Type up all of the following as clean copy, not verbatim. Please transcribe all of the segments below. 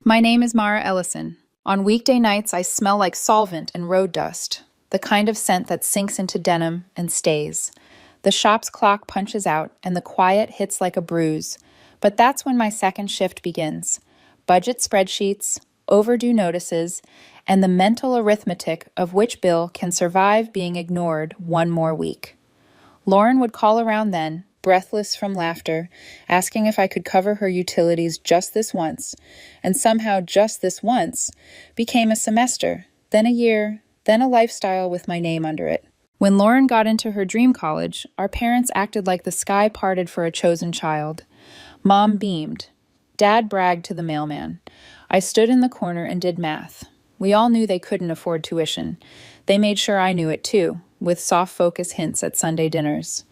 My name is Mara Ellison. On weekday nights, I smell like solvent and road dust, the kind of scent that sinks into denim and stays. The shop's clock punches out, and the quiet hits like a bruise. But that's when my second shift begins. Budget spreadsheets, overdue notices, and the mental arithmetic of which bill can survive being ignored one more week. Lauren would call around then, breathless from laughter, asking if I could cover her utilities just this once, and somehow just this once became a semester, then a year, then a lifestyle with my name under it. When Lauren got into her dream college, our parents acted like the sky parted for a chosen child. Mom beamed. Dad bragged to the mailman. I stood in the corner and did math. We all knew they couldn't afford tuition. They made sure I knew it too, with soft focus hints at Sunday dinners.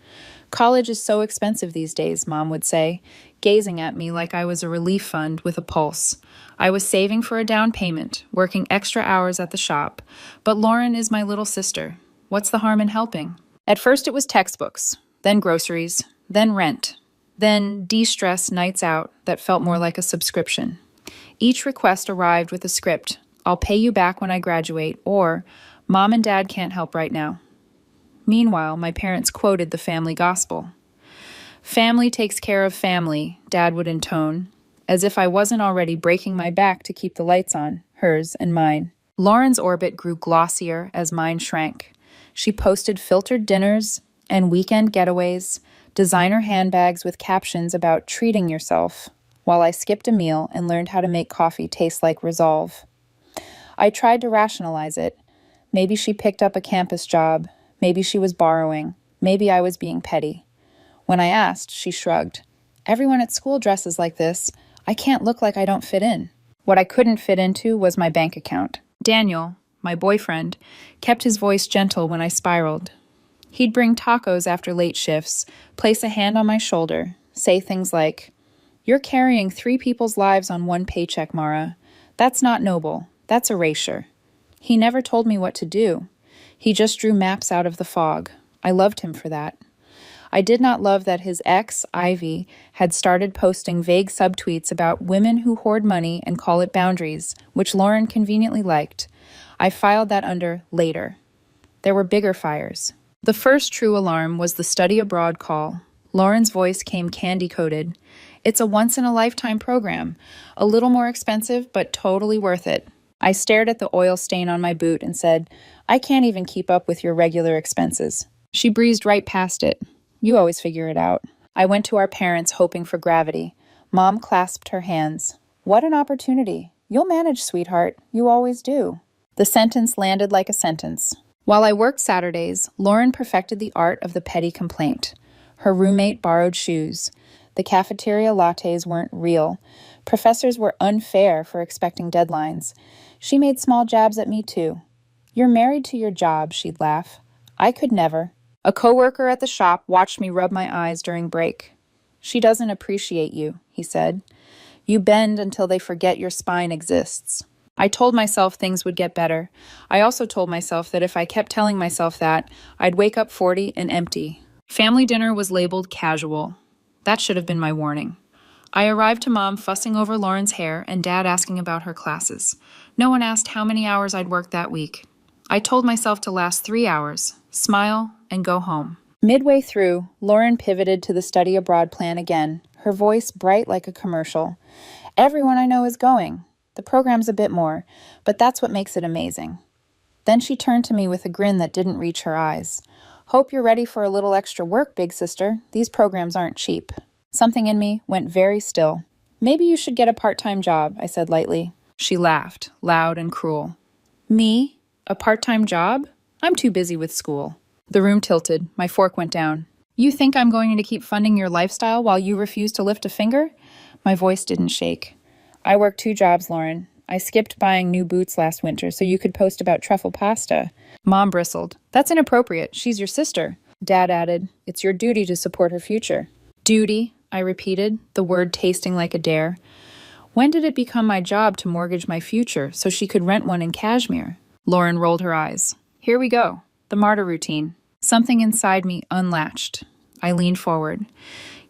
College is so expensive these days, Mom would say, gazing at me like I was a relief fund with a pulse. I was saving for a down payment, working extra hours at the shop, but Lauren is my little sister. What's the harm in helping? At first it was textbooks, then groceries, then rent, then de-stress nights out that felt more like a subscription. Each request arrived with a script. I'll pay you back when I graduate, or Mom and Dad can't help right now. Meanwhile, my parents quoted the family gospel. Family takes care of family, Dad would intone, as if I wasn't already breaking my back to keep the lights on, hers and mine. Lauren's orbit grew glossier as mine shrank. She posted filtered dinners and weekend getaways, designer handbags with captions about treating yourself, while I skipped a meal and learned how to make coffee taste like Resolve. I tried to rationalize it. Maybe she picked up a campus job. Maybe she was borrowing. Maybe I was being petty. When I asked, she shrugged. Everyone at school dresses like this. I can't look like I don't fit in. What I couldn't fit into was my bank account. Daniel, my boyfriend, kept his voice gentle when I spiraled. He'd bring tacos after late shifts, place a hand on my shoulder, say things like, "You're carrying 3 people's lives on one paycheck, Mara. That's not noble. That's erasure." He never told me what to do. He just drew maps out of the fog. I loved him for that. I did not love that his ex, Ivy, had started posting vague subtweets about women who hoard money and call it boundaries, which Lauren conveniently liked. I filed that under later. There were bigger fires. The first true alarm was the study abroad call. Lauren's voice came candy-coated. It's a once-in-a-lifetime program, a little more expensive, but totally worth it. I stared at the oil stain on my boot and said, I can't even keep up with your regular expenses. She breezed right past it. You always figure it out. I went to our parents hoping for gravity. Mom clasped her hands. What an opportunity. You'll manage, sweetheart. You always do. The sentence landed like a sentence. While I worked Saturdays, Lauren perfected the art of the petty complaint. Her roommate borrowed shoes. The cafeteria lattes weren't real. Professors were unfair for expecting deadlines. She made small jabs at me too. You're married to your job, she'd laugh. I could never. A coworker at the shop watched me rub my eyes during break. She doesn't appreciate you, he said. You bend until they forget your spine exists. I told myself things would get better. I also told myself that if I kept telling myself that, I'd wake up 40 and empty. Family dinner was labeled casual. That should have been my warning. I arrived to Mom fussing over Lauren's hair and Dad asking about her classes. No one asked how many hours I'd worked that week. I told myself to last 3 hours, smile, and go home. Midway through, Lauren pivoted to the study abroad plan again, her voice bright like a commercial. Everyone I know is going. The program's a bit more, but that's what makes it amazing. Then she turned to me with a grin that didn't reach her eyes. Hope you're ready for a little extra work, big sister. These programs aren't cheap. Something in me went very still. Maybe you should get a part-time job, I said lightly. She laughed, loud and cruel. Me? A part-time job? I'm too busy with school. The room tilted. My fork went down. You think I'm going to keep funding your lifestyle while you refuse to lift a finger? My voice didn't shake. I work 2 jobs, Lauren. I skipped buying new boots last winter so you could post about truffle pasta. Mom bristled. That's inappropriate. She's your sister. Dad added, it's your duty to support her future. Duty, I repeated, the word tasting like a dare. When did it become my job to mortgage my future so she could rent one in Kashmir? Lauren rolled her eyes. Here we go. The martyr routine. Something inside me unlatched. I leaned forward.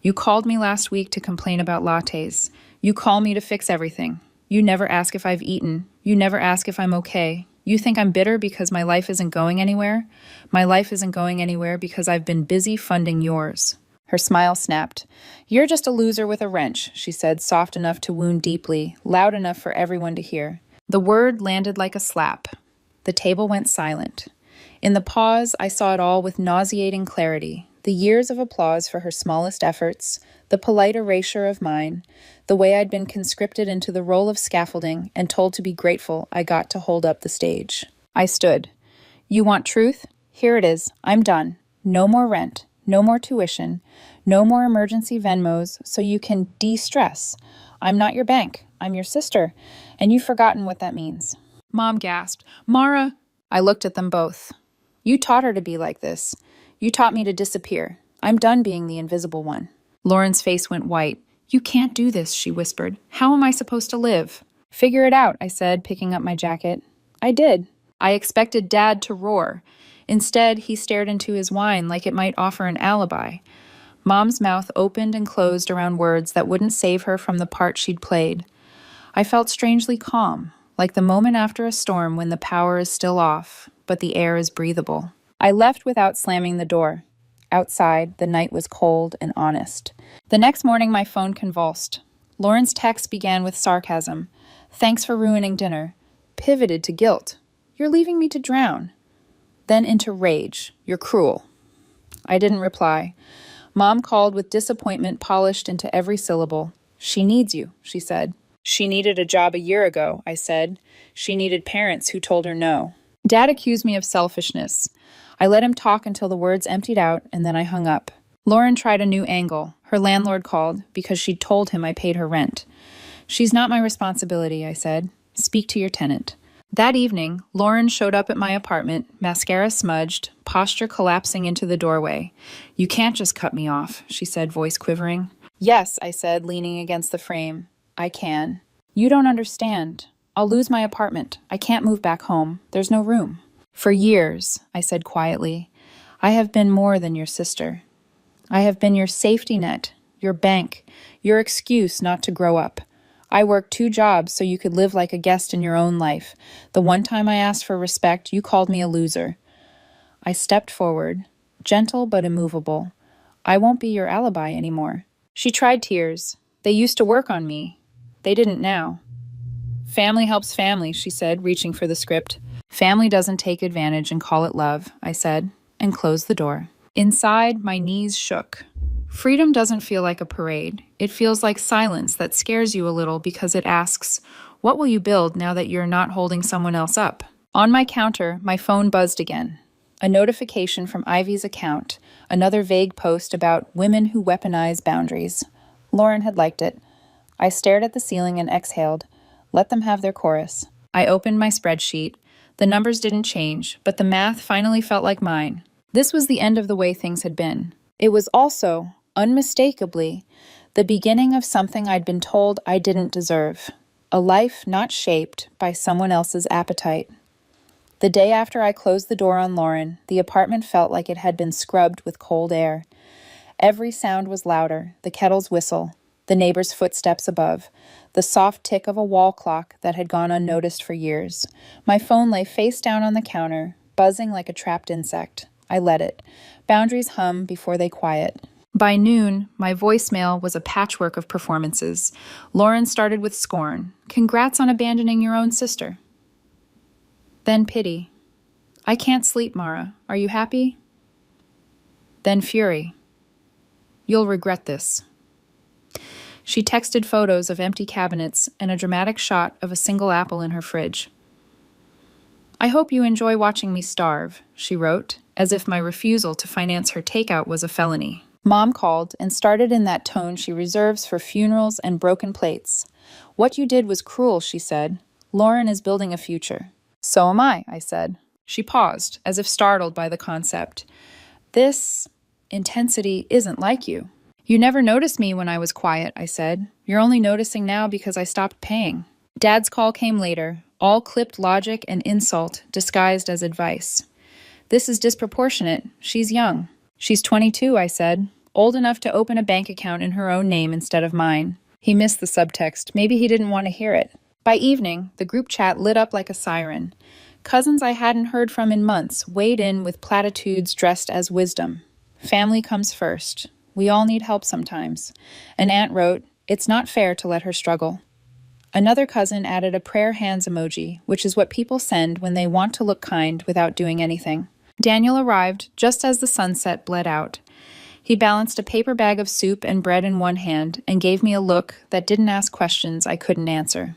You called me last week to complain about lattes. You call me to fix everything. You never ask if I've eaten. You never ask if I'm okay. You think I'm bitter because my life isn't going anywhere? My life isn't going anywhere because I've been busy funding yours." Her smile snapped. "You're just a loser with a wrench," she said, soft enough to wound deeply, loud enough for everyone to hear. The word landed like a slap. The table went silent. In the pause, I saw it all with nauseating clarity. The years of applause for her smallest efforts, the polite erasure of mine, the way I'd been conscripted into the role of scaffolding and told to be grateful I got to hold up the stage. I stood. "You want truth? Here it is. I'm done. No more rent. No more tuition. No more emergency Venmos so you can de-stress. I'm not your bank. I'm your sister. And you've forgotten what that means." Mom gasped. "Mara!" I looked at them both. "You taught her to be like this. You taught me to disappear. I'm done being the invisible one." Lauren's face went white. "You can't do this," she whispered. "How am I supposed to live?" "Figure it out," I said, picking up my jacket. I did. I expected Dad to roar. Instead, he stared into his wine like it might offer an alibi. Mom's mouth opened and closed around words that wouldn't save her from the part she'd played. I felt strangely calm, like the moment after a storm when the power is still off, but the air is breathable. I left without slamming the door. Outside, the night was cold and honest. The next morning, my phone convulsed. Lauren's text began with sarcasm. "Thanks for ruining dinner." Pivoted to guilt. "You're leaving me to drown." Then into rage. "You're cruel." I didn't reply. Mom called with disappointment polished into every syllable. "She needs you," she said. "She needed a job a year ago," I said. "She needed parents who told her no." Dad accused me of selfishness. I let him talk until the words emptied out, and then I hung up. Lauren tried a new angle. Her landlord called because she'd told him I paid her rent. "She's not my responsibility," I said. "Speak to your tenant." That evening, Lauren showed up at my apartment, mascara smudged, posture collapsing into the doorway. "You can't just cut me off," she said, voice quivering. "Yes," I said, leaning against the frame. "I can." "You don't understand. I'll lose my apartment. I can't move back home. There's no room." "For years," I said quietly, "I have been more than your sister. I have been your safety net, your bank, your excuse not to grow up. I worked 2 jobs so you could live like a guest in your own life. The one time I asked for respect, you called me a loser." I stepped forward, gentle but immovable. "I won't be your alibi anymore." She tried tears. "They used to work on me. They didn't now." "Family helps family," she said, reaching for the script. "Family doesn't take advantage and call it love," I said, and closed the door. Inside, my knees shook. Freedom doesn't feel like a parade. It feels like silence that scares you a little because it asks, what will you build now that you're not holding someone else up? On my counter, my phone buzzed again. A notification from Ivy's account, another vague post about women who weaponize boundaries. Lauren had liked it. I stared at the ceiling and exhaled. Let them have their chorus. I opened my spreadsheet. The numbers didn't change, but the math finally felt like mine. This was the end of the way things had been. It was also, unmistakably, the beginning of something I'd been told I didn't deserve. A life not shaped by someone else's appetite. The day after I closed the door on Lauren, the apartment felt like it had been scrubbed with cold air. Every sound was louder, the kettle's whistle, the neighbor's footsteps above, the soft tick of a wall clock that had gone unnoticed for years. My phone lay face down on the counter, buzzing like a trapped insect. I let it. Boundaries hum before they quiet. By noon, my voicemail was a patchwork of performances. Lauren started with scorn. "Congrats on abandoning your own sister." Then pity. "I can't sleep, Mara. Are you happy?" Then fury. "You'll regret this." She texted photos of empty cabinets and a dramatic shot of a single apple in her fridge. "I hope you enjoy watching me starve," she wrote, as if my refusal to finance her takeout was a felony. Mom called and started in that tone she reserves for funerals and broken plates. "What you did was cruel," she said. "Lauren is building a future." "So am I said. She paused, as if startled by the concept. "This intensity isn't like you." "You never noticed me when I was quiet," I said. "You're only noticing now because I stopped paying." Dad's call came later, all clipped logic and insult disguised as advice. "This is disproportionate. She's young." "She's 22, I said. "Old enough to open a bank account in her own name instead of mine." He missed the subtext. Maybe he didn't want to hear it. By evening, the group chat lit up like a siren. Cousins I hadn't heard from in months weighed in with platitudes dressed as wisdom. Family comes first. We all need help sometimes. An aunt wrote, "It's not fair to let her struggle." Another cousin added a prayer hands emoji, which is what people send when they want to look kind without doing anything. Daniel arrived just as the sunset bled out. He balanced a paper bag of soup and bread in one hand and gave me a look that didn't ask questions I couldn't answer.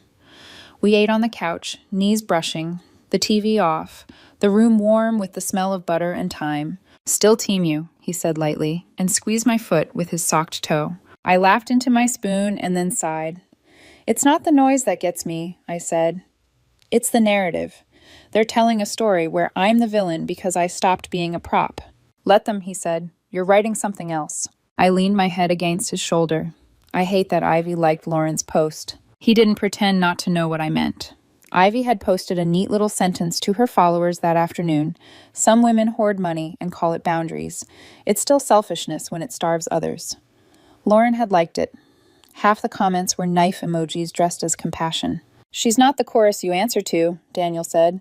We ate on the couch, knees brushing, the TV off, the room warm with the smell of butter and thyme. "Still team you," he said lightly, and squeezed my foot with his socked toe. I laughed into my spoon and then sighed. "It's not the noise that gets me," I said. "It's the narrative. They're telling a story where I'm the villain because I stopped being a prop." "Let them," he said. "You're writing something else." I leaned my head against his shoulder. I hate that Ivy liked Lauren's post. He didn't pretend not to know what I meant. Ivy had posted a neat little sentence to her followers that afternoon. "Some women hoard money and call it boundaries. It's still selfishness when it starves others." Lauren had liked it. Half the comments were knife emojis dressed as compassion. "She's not the chorus you answer to," Daniel said.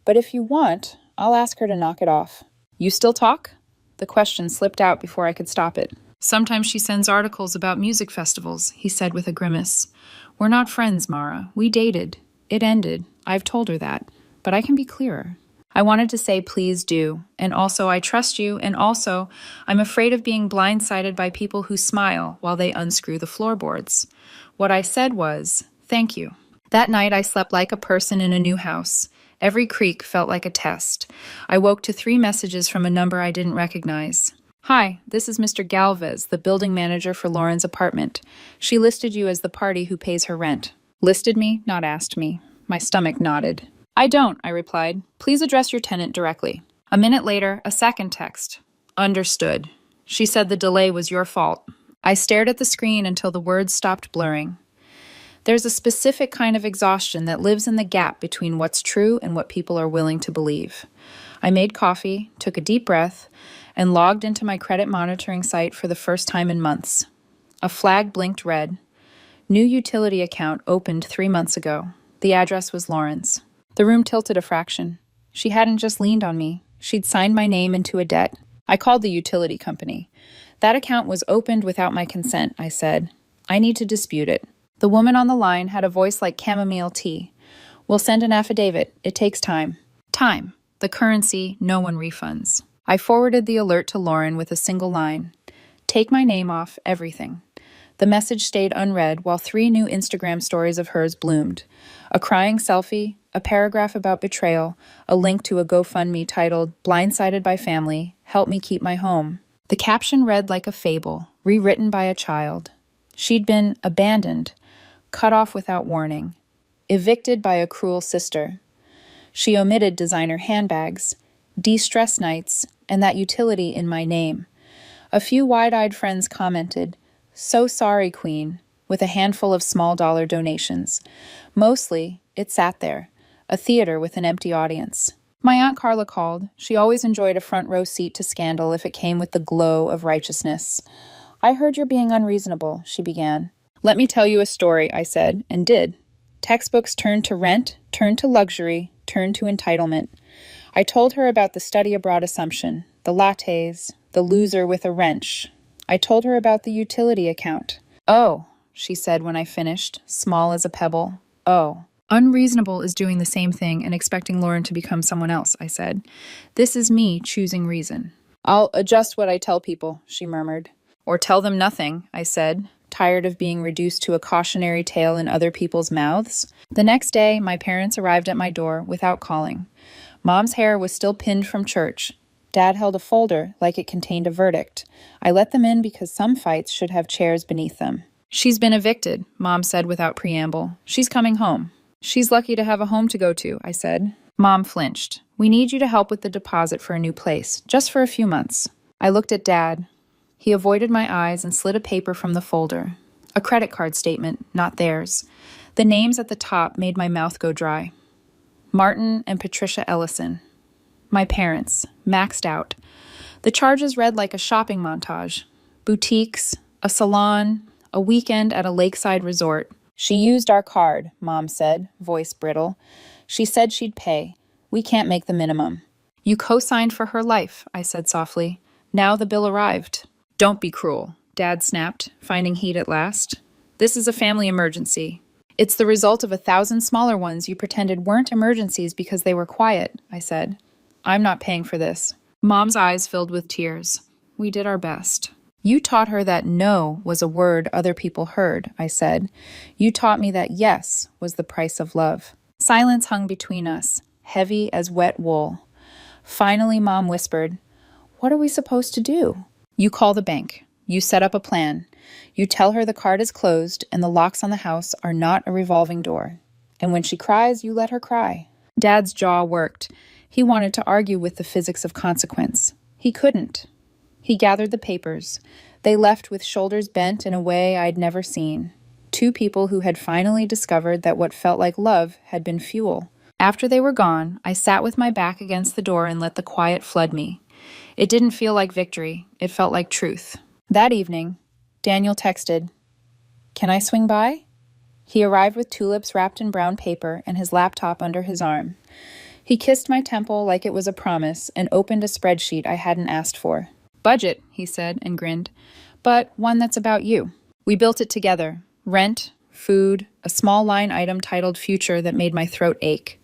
"But if you want, I'll ask her to knock it off." "You still talk?" The question slipped out before I could stop it. "Sometimes she sends articles about music festivals," he said with a grimace. "We're not friends, Mara. We dated. It ended. I've told her that. But I can be clearer." I wanted to say please do, and also I trust you, and also I'm afraid of being blindsided by people who smile while they unscrew the floorboards. What I said was, "Thank you." That night I slept like a person in a new house. Every creak felt like a test. I woke to 3 messages from a number I didn't recognize. "Hi, this is Mr. Galvez, the building manager for Lauren's apartment. She listed you as the party who pays her rent." Listed me, not asked me. My stomach nodded. "I don't," I replied. "Please address your tenant directly." A minute later, a second text. "Understood. She said the delay was your fault." I stared at the screen until the words stopped blurring. There's a specific kind of exhaustion that lives in the gap between what's true and what people are willing to believe. I made coffee, took a deep breath, and logged into my credit monitoring site for the first time in months. A flag blinked red. New utility account opened 3 months ago. The address was Lauren's. The room tilted a fraction. She hadn't just leaned on me. She'd signed my name into a debt. I called the utility company. "That account was opened without my consent," I said. "I need to dispute it." The woman on the line had a voice like chamomile tea. "We'll send an affidavit. It takes time." Time. The currency no one refunds. I forwarded the alert to Lauren with a single line. "Take my name off everything." The message stayed unread while 3 new Instagram stories of hers bloomed. A crying selfie, a paragraph about betrayal, a link to a GoFundMe titled "Blindsided by Family, Help Me Keep My Home." The caption read like a fable, rewritten by a child. She'd been abandoned, cut off without warning, evicted by a cruel sister. She omitted designer handbags, de-stress nights, and that utility in my name. A few wide-eyed friends commented, "So sorry, Queen," with a handful of small-dollar donations. Mostly, it sat there, a theater with an empty audience. My Aunt Carla called. She always enjoyed a front-row seat to scandal if it came with the glow of righteousness. "I heard you're being unreasonable," she began. "Let me tell you a story," I said, and did. Textbooks turned to rent, turned to luxury, turned to entitlement. I told her about the study abroad assumption, the lattes, the loser with a wrench. I told her about the utility account. "Oh," she said when I finished, small as a pebble. "Oh." "Unreasonable is doing the same thing and expecting Lauren to become someone else," I said. "This is me choosing reason." "I'll adjust what I tell people," she murmured. "Or tell them nothing," I said, tired of being reduced to a cautionary tale in other people's mouths. The next day, my parents arrived at my door without calling. Mom's hair was still pinned from church. Dad held a folder like it contained a verdict. I let them in because some fights should have chairs beneath them. "She's been evicted," Mom said without preamble. "She's coming home." "She's lucky to have a home to go to," I said. Mom flinched. "We need you to help with the deposit for a new place, just for a few months." I looked at Dad. He avoided my eyes and slid a paper from the folder. A credit card statement, not theirs. The names at the top made my mouth go dry. Martin and Patricia Ellison. My parents, maxed out. The charges read like a shopping montage. Boutiques, a salon, a weekend at a lakeside resort. She used our card, Mom said, voice brittle. She said she'd pay. We can't make the minimum. You co-signed for her life, I said softly. Now the bill arrived. Don't be cruel, Dad snapped, finding heat at last. This is a family emergency. It's the result of 1,000 smaller ones you pretended weren't emergencies because they were quiet, I said. I'm not paying for this. Mom's eyes filled with tears. We did our best. You taught her that no was a word other people heard, I said. You taught me that yes was the price of love. Silence hung between us, heavy as wet wool. Finally, Mom whispered, What are we supposed to do? You call the bank. You set up a plan. You tell her the card is closed and the locks on the house are not a revolving door. And when she cries, you let her cry. Dad's jaw worked. He wanted to argue with the physics of consequence. He couldn't. He gathered the papers. They left with shoulders bent in a way I'd never seen. Two people who had finally discovered that what felt like love had been fuel. After they were gone, I sat with my back against the door and let the quiet flood me. It didn't feel like victory. It felt like truth. That evening, Daniel texted, Can I swing by? He arrived with tulips wrapped in brown paper and his laptop under his arm. He kissed my temple like it was a promise and opened a spreadsheet I hadn't asked for. Budget, he said and grinned, but one that's about you. We built it together. Rent, food, a small line item titled Future that made my throat ache.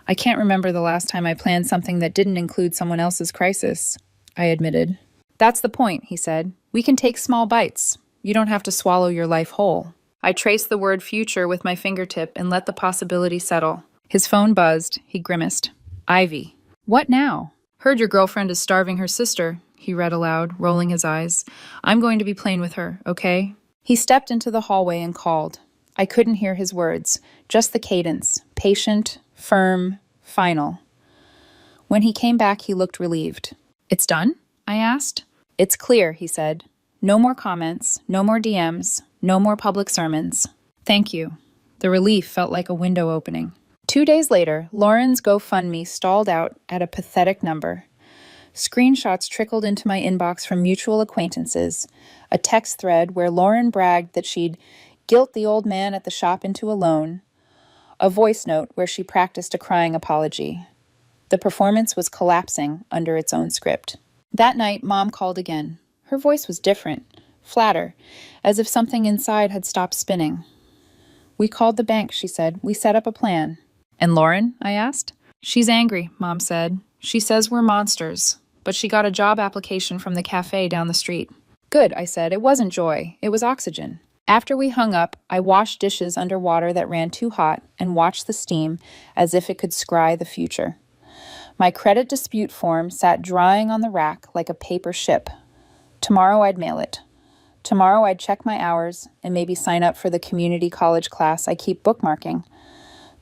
I can't remember the last time I planned something that didn't include someone else's crisis, I admitted. That's the point, he said. We can take small bites. You don't have to swallow your life whole. I traced the word future with my fingertip and let the possibility settle. His phone buzzed. He grimaced. Ivy. What now? Heard your girlfriend is starving her sister, he read aloud, rolling his eyes. I'm going to be plain with her, okay? He stepped into the hallway and called. I couldn't hear his words, just the cadence, patient, firm, final. When he came back, he looked relieved. It's done? I asked. It's clear, he said. No more comments, no more DMs, no more public sermons. Thank you. The relief felt like a window opening. 2 days later, Lauren's GoFundMe stalled out at a pathetic number. Screenshots trickled into my inbox from mutual acquaintances, a text thread where Lauren bragged that she'd guilt the old man at the shop into a loan, a voice note where she practiced a crying apology. The performance was collapsing under its own script. That night, Mom called again. Her voice was different, flatter, as if something inside had stopped spinning. We called the bank, she said. We set up a plan. And Lauren? I asked. She's angry, Mom said. She says we're monsters, but she got a job application from the cafe down the street. Good, I said. It wasn't joy. It was oxygen. After we hung up, I washed dishes under water that ran too hot and watched the steam as if it could scry the future. My credit dispute form sat drying on the rack like a paper ship. Tomorrow I'd mail it. Tomorrow I'd check my hours and maybe sign up for the community college class I keep bookmarking.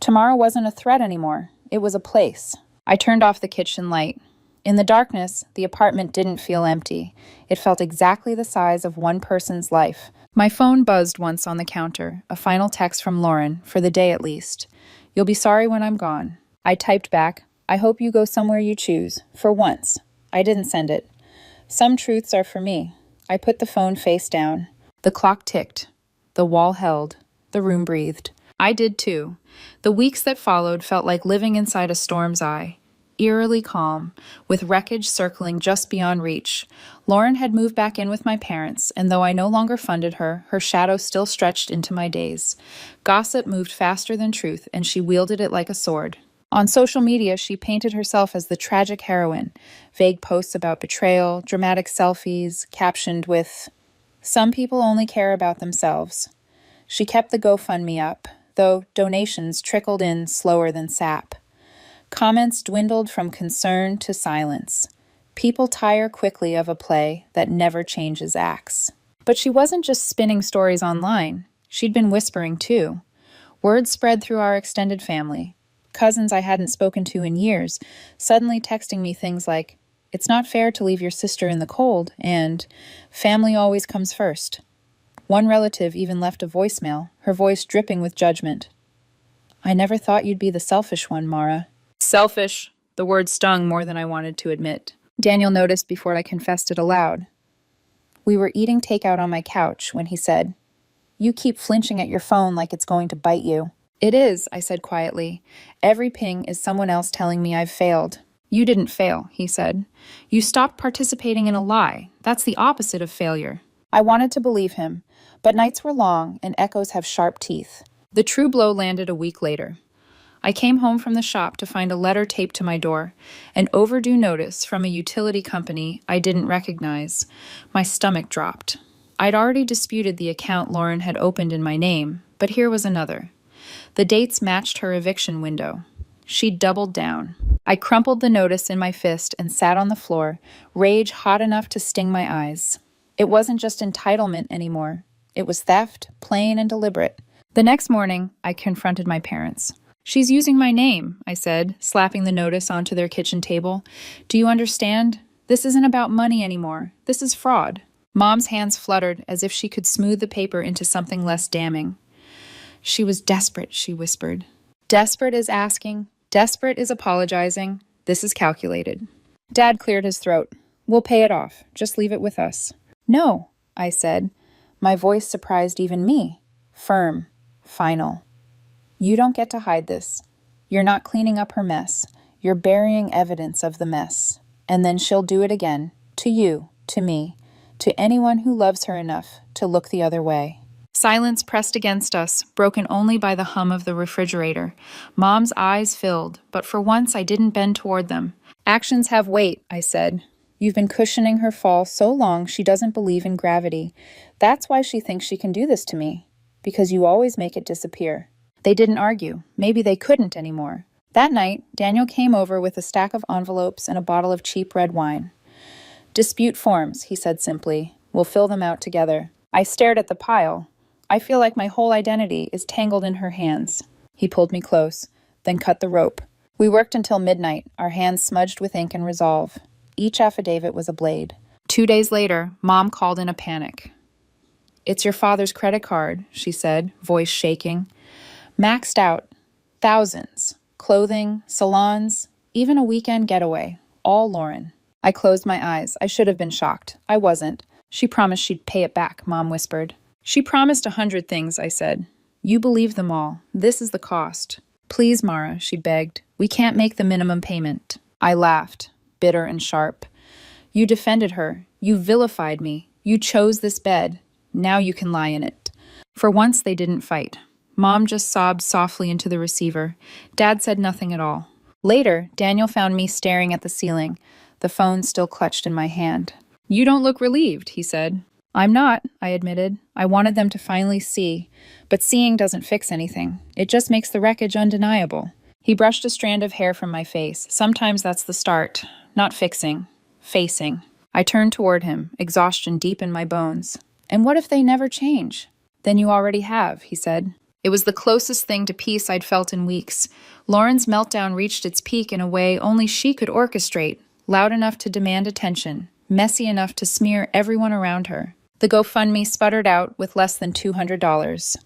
Tomorrow wasn't a threat anymore. It was a place. I turned off the kitchen light. In the darkness, the apartment didn't feel empty. It felt exactly the size of one person's life. My phone buzzed once on the counter, a final text from Lauren, for the day at least. You'll be sorry when I'm gone. I typed back, I hope you go somewhere you choose, for once. I didn't send it. Some truths are for me. I put the phone face down. The clock ticked. The wall held. The room breathed. I did too. The weeks that followed felt like living inside a storm's eye. Eerily calm, with wreckage circling just beyond reach. Lauren had moved back in with my parents, and though I no longer funded her, her shadow still stretched into my days. Gossip moved faster than truth, and she wielded it like a sword. On social media, she painted herself as the tragic heroine. Vague posts about betrayal, dramatic selfies, captioned with, "Some people only care about themselves." She kept the GoFundMe up, though donations trickled in slower than sap. Comments dwindled from concern to silence. People tire quickly of a play that never changes acts. But she wasn't just spinning stories online. She'd been whispering too. Word spread through our extended family. Cousins I hadn't spoken to in years, suddenly texting me things like, "It's not fair to leave your sister in the cold," and "Family always comes first." One relative even left a voicemail, her voice dripping with judgment. "I never thought you'd be the selfish one, Mara." Selfish. The word stung more than I wanted to admit. Daniel noticed before I confessed it aloud. We were eating takeout on my couch when he said, You keep flinching at your phone like it's going to bite you. It is, I said quietly. Every ping is someone else telling me I've failed. You didn't fail, he said. You stopped participating in a lie. That's the opposite of failure. I wanted to believe him, but nights were long and echoes have sharp teeth. The true blow landed a week later. I came home from the shop to find a letter taped to my door, an overdue notice from a utility company I didn't recognize. My stomach dropped. I'd already disputed the account Lauren had opened in my name, but here was another. The dates matched her eviction window. She doubled down. I crumpled the notice in my fist and sat on the floor, rage hot enough to sting my eyes. It wasn't just entitlement anymore. It was theft, plain and deliberate. The next morning, I confronted my parents. She's using my name, I said, slapping the notice onto their kitchen table. Do you understand? This isn't about money anymore. This is fraud. Mom's hands fluttered as if she could smooth the paper into something less damning. She was desperate, she whispered. Desperate is asking. Desperate is apologizing. This is calculated. Dad cleared his throat. We'll pay it off. Just leave it with us. No, I said. My voice surprised even me. Firm. Final. You don't get to hide this. You're not cleaning up her mess. You're burying evidence of the mess. And then she'll do it again. To you, to me, to anyone who loves her enough to look the other way. Silence pressed against us, broken only by the hum of the refrigerator. Mom's eyes filled, but for once I didn't bend toward them. Actions have weight, I said. You've been cushioning her fall so long she doesn't believe in gravity. That's why she thinks she can do this to me. Because you always make it disappear. They didn't argue. Maybe they couldn't anymore. That night, Daniel came over with a stack of envelopes and a bottle of cheap red wine. Dispute forms, he said simply. We'll fill them out together. I stared at the pile. I feel like my whole identity is tangled in her hands. He pulled me close, then cut the rope. We worked until midnight, our hands smudged with ink and resolve. Each affidavit was a blade. 2 days later, Mom called in a panic. It's your father's credit card, she said, voice shaking. Maxed out. Thousands. Clothing, salons, even a weekend getaway. All Lauren. I closed my eyes. I should have been shocked. I wasn't. She promised she'd pay it back, Mom whispered. She promised 100 things, I said. You believe them all. This is the cost. Please, Mara, she begged. We can't make the minimum payment. I laughed, bitter and sharp. You defended her. You vilified me. You chose this bed. Now you can lie in it. For once, they didn't fight. Mom just sobbed softly into the receiver. Dad said nothing at all. Later, Daniel found me staring at the ceiling, the phone still clutched in my hand. You don't look relieved, he said. I'm not, I admitted. I wanted them to finally see. But seeing doesn't fix anything. It just makes the wreckage undeniable. He brushed a strand of hair from my face. Sometimes that's the start. Not fixing. Facing. I turned toward him, exhaustion deep in my bones. And what if they never change? Then you already have, he said. It was the closest thing to peace I'd felt in weeks. Lauren's meltdown reached its peak in a way only she could orchestrate, loud enough to demand attention, messy enough to smear everyone around her. The GoFundMe sputtered out with less than $200.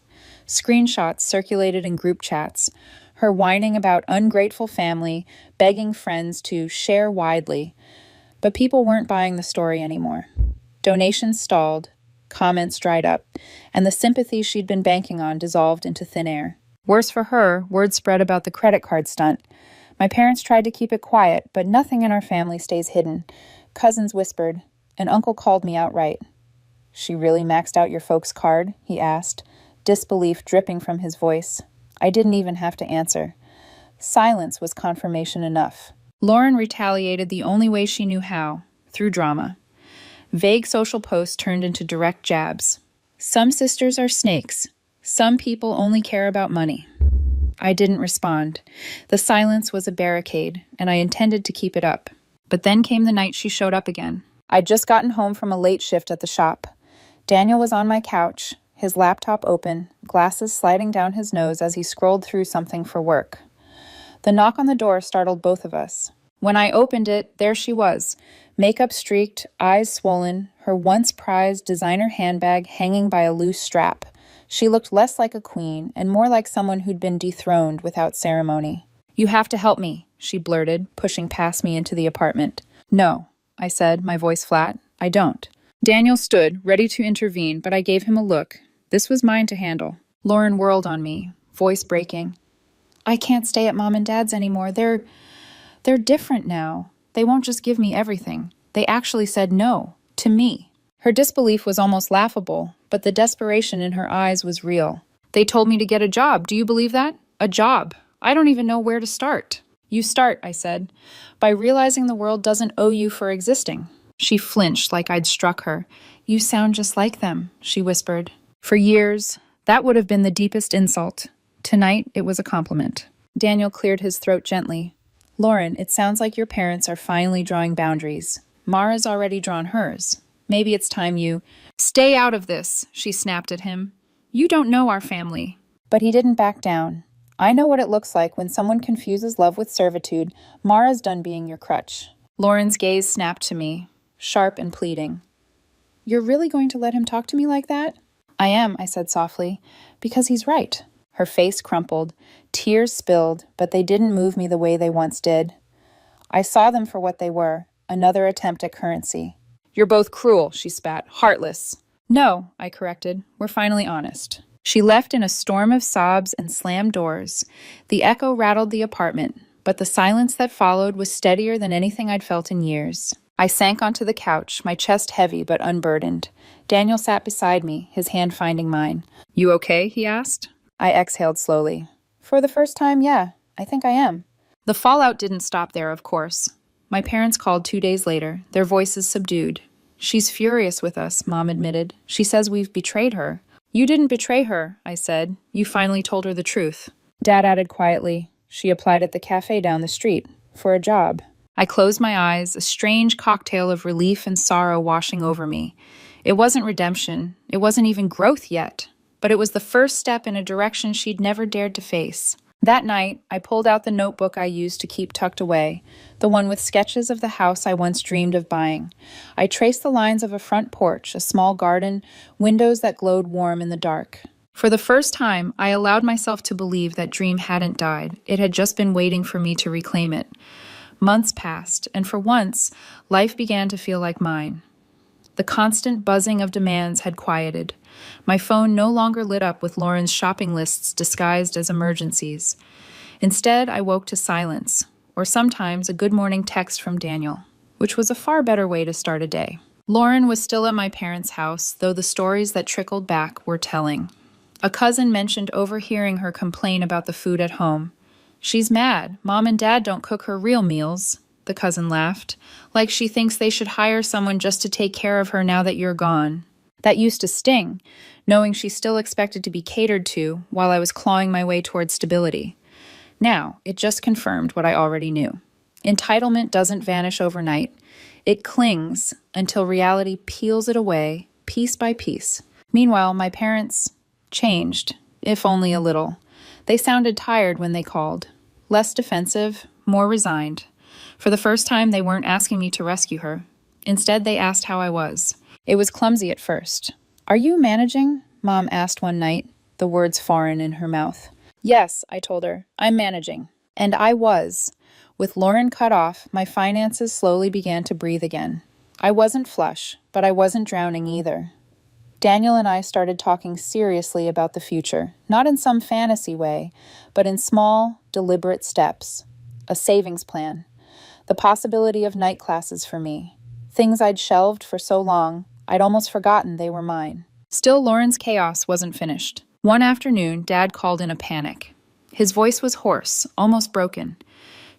Screenshots circulated in group chats, her whining about ungrateful family, begging friends to share widely. But people weren't buying the story anymore. Donations stalled, comments dried up, and the sympathy she'd been banking on dissolved into thin air. Worse for her, word spread about the credit card stunt. My parents tried to keep it quiet, but nothing in our family stays hidden. Cousins whispered, and Uncle called me outright. She really maxed out your folks' card? He asked, disbelief dripping from his voice. I didn't even have to answer. Silence was confirmation enough. Lauren retaliated the only way she knew how, through drama. Vague social posts turned into direct jabs. Some sisters are snakes. Some people only care about money. I didn't respond. The silence was a barricade, and I intended to keep it up. But then came the night she showed up again. I'd just gotten home from a late shift at the shop. Daniel was on my couch, his laptop open, glasses sliding down his nose as he scrolled through something for work. The knock on the door startled both of us. When I opened it, there she was, makeup streaked, eyes swollen, her once prized designer handbag hanging by a loose strap. She looked less like a queen and more like someone who'd been dethroned without ceremony. You have to help me, she blurted, pushing past me into the apartment. No, I said, my voice flat. I don't. Daniel stood, ready to intervene, but I gave him a look. This was mine to handle. Lauren whirled on me, voice breaking. I can't stay at Mom and Dad's anymore. They're different now. They won't just give me everything. They actually said no, to me. Her disbelief was almost laughable, but the desperation in her eyes was real. They told me to get a job. Do you believe that? A job. I don't even know where to start. You start, I said, by realizing the world doesn't owe you for existing. She flinched like I'd struck her. You sound just like them, she whispered. For years, that would have been the deepest insult. Tonight, it was a compliment. Daniel cleared his throat gently. Lauren, it sounds like your parents are finally drawing boundaries. Mara's already drawn hers. Maybe it's time you— Stay out of this, she snapped at him. You don't know our family. But he didn't back down. I know what it looks like when someone confuses love with servitude. Mara's done being your crutch. Lauren's gaze snapped to me, sharp and pleading. You're really going to let him talk to me like that? I am, I said softly, because he's right. Her face crumpled. Tears spilled, but they didn't move me the way they once did. I saw them for what they were, another attempt at currency. You're both cruel, she spat, heartless. No, I corrected. We're finally honest. She left in a storm of sobs and slammed doors. The echo rattled the apartment, but the silence that followed was steadier than anything I'd felt in years. I sank onto the couch, my chest heavy but unburdened. Daniel sat beside me, his hand finding mine. You okay? He asked. I exhaled slowly. For the first time, yeah, I think I am. The fallout didn't stop there, of course. My parents called 2 days later, their voices subdued. She's furious with us, Mom admitted. She says we've betrayed her. You didn't betray her, I said. You finally told her the truth. Dad added quietly. She applied at the cafe down the street. For a job. I closed my eyes, a strange cocktail of relief and sorrow washing over me. It wasn't redemption. It wasn't even growth yet. But it was the first step in a direction she'd never dared to face. That night, I pulled out the notebook I used to keep tucked away, the one with sketches of the house I once dreamed of buying. I traced the lines of a front porch, a small garden, windows that glowed warm in the dark. For the first time, I allowed myself to believe that dream hadn't died. It had just been waiting for me to reclaim it. Months passed, and for once, life began to feel like mine. The constant buzzing of demands had quieted. My phone no longer lit up with Lauren's shopping lists disguised as emergencies. Instead, I woke to silence, or sometimes a good morning text from Daniel, which was a far better way to start a day. Lauren was still at my parents' house, though the stories that trickled back were telling. A cousin mentioned overhearing her complain about the food at home. She's mad. Mom and Dad don't cook her real meals, the cousin laughed, like she thinks they should hire someone just to take care of her now that you're gone. That used to sting, knowing she still expected to be catered to while I was clawing my way toward stability. Now, it just confirmed what I already knew. Entitlement doesn't vanish overnight. It clings until reality peels it away, piece by piece. Meanwhile, my parents changed, if only a little. They sounded tired when they called. Less defensive, more resigned. For the first time, they weren't asking me to rescue her. Instead, they asked how I was. It was clumsy at first. Are you managing? Mom asked one night, the words foreign in her mouth. Yes, I told her. I'm managing. And I was. With Lauren cut off, my finances slowly began to breathe again. I wasn't flush, but I wasn't drowning either. Daniel and I started talking seriously about the future, not in some fantasy way, but in small, deliberate steps. A savings plan. The possibility of night classes for me. Things I'd shelved for so long, I'd almost forgotten they were mine. Still, Lauren's chaos wasn't finished. One afternoon, Dad called in a panic. His voice was hoarse, almost broken.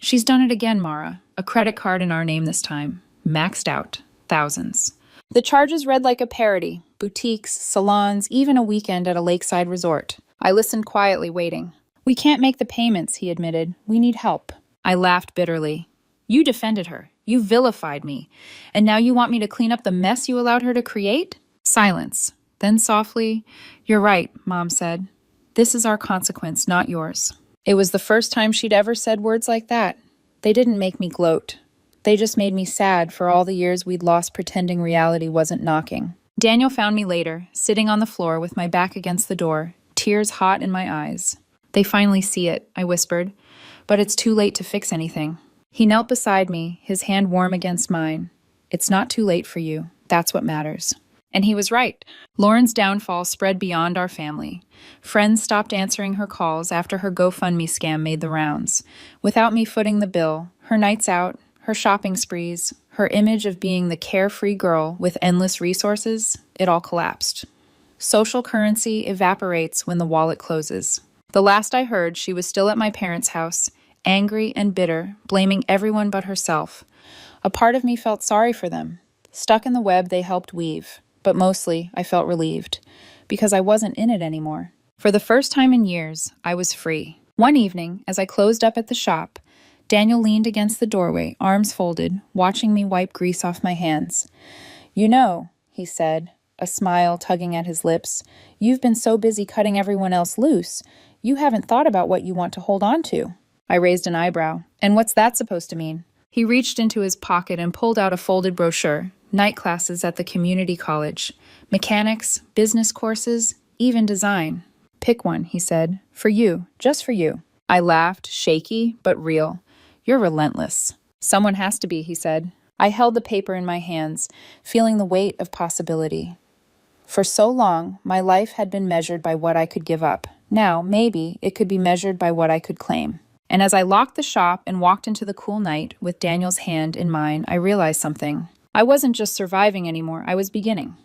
She's done it again, Mara. A credit card in our name this time. Maxed out. Thousands. The charges read like a parody. Boutiques, salons, even a weekend at a lakeside resort. I listened quietly, waiting. We can't make the payments, he admitted. We need help. I laughed bitterly. You defended her. You vilified me. And now you want me to clean up the mess you allowed her to create? Silence. Then softly, You're right, Mom said. This is our consequence, not yours. It was the first time she'd ever said words like that. They didn't make me gloat. They just made me sad for all the years we'd lost pretending reality wasn't knocking. Daniel found me later, sitting on the floor with my back against the door, tears hot in my eyes. They finally see it, I whispered, but it's too late to fix anything. He knelt beside me, his hand warm against mine. It's not too late for you. That's what matters. And he was right. Lauren's downfall spread beyond our family. Friends stopped answering her calls after her GoFundMe scam made the rounds. Without me footing the bill, her nights out, her shopping sprees, her image of being the carefree girl with endless resources, it all collapsed. Social currency evaporates when the wallet closes. The last I heard, she was still at my parents' house, angry and bitter, blaming everyone but herself. A part of me felt sorry for them. Stuck in the web they helped weave, but mostly I felt relieved, because I wasn't in it anymore. For the first time in years, I was free. One evening, as I closed up at the shop, Daniel leaned against the doorway, arms folded, watching me wipe grease off my hands. "You know," he said, a smile tugging at his lips, "you've been so busy cutting everyone else loose, you haven't thought about what you want to hold on to." I raised an eyebrow. "And what's that supposed to mean?" He reached into his pocket and pulled out a folded brochure. Night classes at the community college. Mechanics, business courses, even design. "Pick one," he said. "For you, just for you." I laughed, shaky, but real. "You're relentless." "Someone has to be," he said. I held the paper in my hands, feeling the weight of possibility. For so long, my life had been measured by what I could give up. Now, maybe, it could be measured by what I could claim. And as I locked the shop and walked into the cool night with Daniel's hand in mine, I realized something. I wasn't just surviving anymore, I was beginning.